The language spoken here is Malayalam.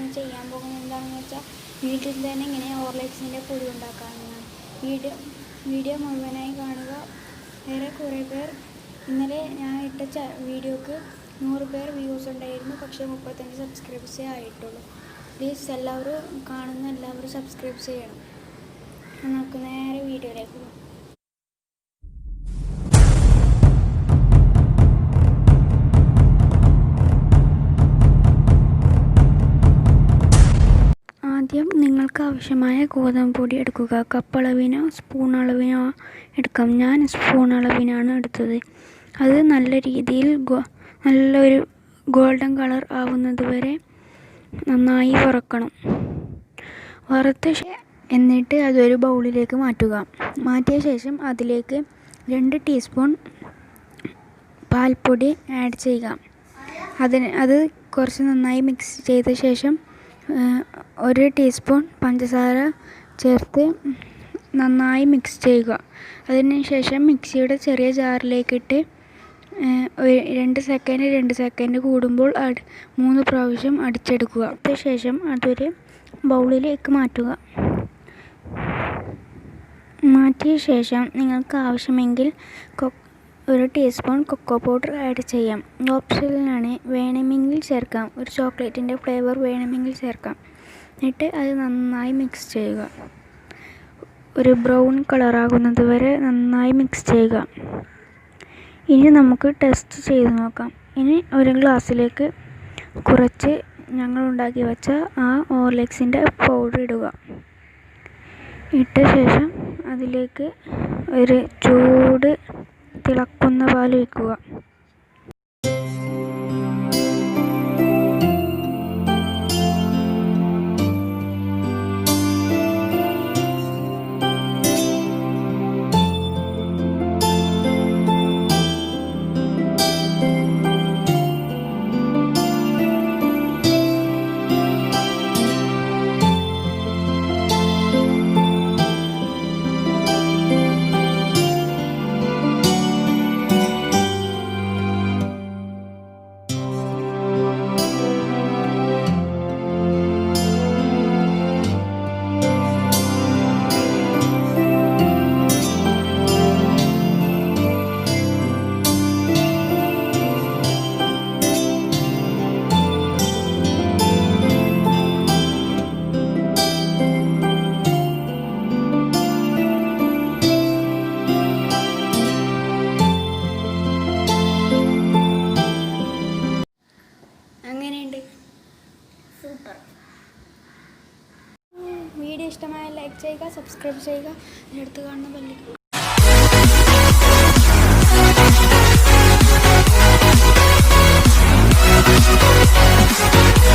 ഇന്ന് ചെയ്യാൻ പോകുന്നത് എന്താണെന്ന് വെച്ചാൽ വീട്ടിൽ തന്നെ ഇങ്ങനെ ഹോർലിക്സിൻ്റെ പൊടി ഉണ്ടാക്കാവുന്നതാണ്. വീഡിയോ മുഴുവനായി കാണുക. വേറെ കുറേ പേർ ഇന്നലെ ഞാൻ ഇട്ട വീഡിയോക്ക് 100 പേർ വ്യൂസ് ഉണ്ടായിരുന്നു, പക്ഷേ 35 സബ്സ്ക്രൈബേഴ്സേ ആയിട്ടുള്ളൂ. പ്ലീസ് എല്ലാവരും കാണുന്ന എല്ലാവരും സബ്സ്ക്രൈബ് ചെയ്യണം. നമുക്ക് നേരെ വീഡിയോയിലേക്ക് പോകാം. ആദ്യം നിങ്ങൾക്ക് ആവശ്യമായ ഗോതമ്പ് പൊടി എടുക്കുക. കപ്പ് അളവിനോ സ്പൂൺ അളവിനോ എടുക്കാം. ഞാൻ സ്പൂൺ അളവിനാണ് എടുത്തത്. അത് നല്ല രീതിയിൽ നല്ലൊരു ഗോൾഡൻ കളർ ആവുന്നത് വരെ നന്നായി വറുക്കണം. എന്നിട്ട് അതൊരു ബൗളിലേക്ക് മാറ്റുക. മാറ്റിയ ശേഷം അതിലേക്ക് 2 ടീസ്പൂൺ പാൽപ്പൊടി ആഡ് ചെയ്യുക. അത് കുറച്ച് നന്നായി മിക്സ് ചെയ്ത ശേഷം 1 ടീസ്പൂൺ പഞ്ചസാര ചേർത്ത് നന്നായി മിക്സ് ചെയ്യുക. അതിനുശേഷം മിക്സിയുടെ ചെറിയ ജാറിലേക്കിട്ട് 2 സെക്കൻഡ് കൂടുമ്പോൾ 3 പ്രാവശ്യം അടിച്ചെടുക്കുക. അതിനുശേഷം അതൊരു ബൗളിലേക്ക് മാറ്റുക. മാറ്റിയ ശേഷം നിങ്ങൾക്ക് ആവശ്യമെങ്കിൽ 1 ടീസ്പൂൺ കൊക്കോ പൗഡർ ആഡ് ചെയ്യാം. ഓപ്ഷനിലാണ്, വേണമെങ്കിൽ ചേർക്കാം. ഒരു ചോക്ലേറ്റിൻ്റെ ഫ്ലേവർ വേണമെങ്കിൽ ചേർക്കാം. എന്നിട്ട് അത് നന്നായി മിക്സ് ചെയ്യുക. ഒരു ബ്രൗൺ കളറാകുന്നത് വരെ നന്നായി മിക്സ് ചെയ്യുക. ഇനി നമുക്ക് ടെസ്റ്റ് ചെയ്ത് നോക്കാം. ഇനി ഒരു ഗ്ലാസ്സിലേക്ക് കുറച്ച് ഞങ്ങൾ ഉണ്ടാക്കി വെച്ച ആ ഹോർലിക്സിൻ്റെ പൗഡർ ഇടുക. ഇട്ട ശേഷം അതിലേക്ക് ഒരു ചൂട് തിളക്കുന്ന പാൽ ഒഴിക്കുക. അങ്ങനെയുണ്ട്. സൂപ്പർ. വീഡിയോ ഇഷ്ടമായ ലൈക്ക് ചെയ്യുക, സബ്സ്ക്രൈബ് ചെയ്യുക, അടുത്ത് കാണുന്ന ബെല്ലിൽ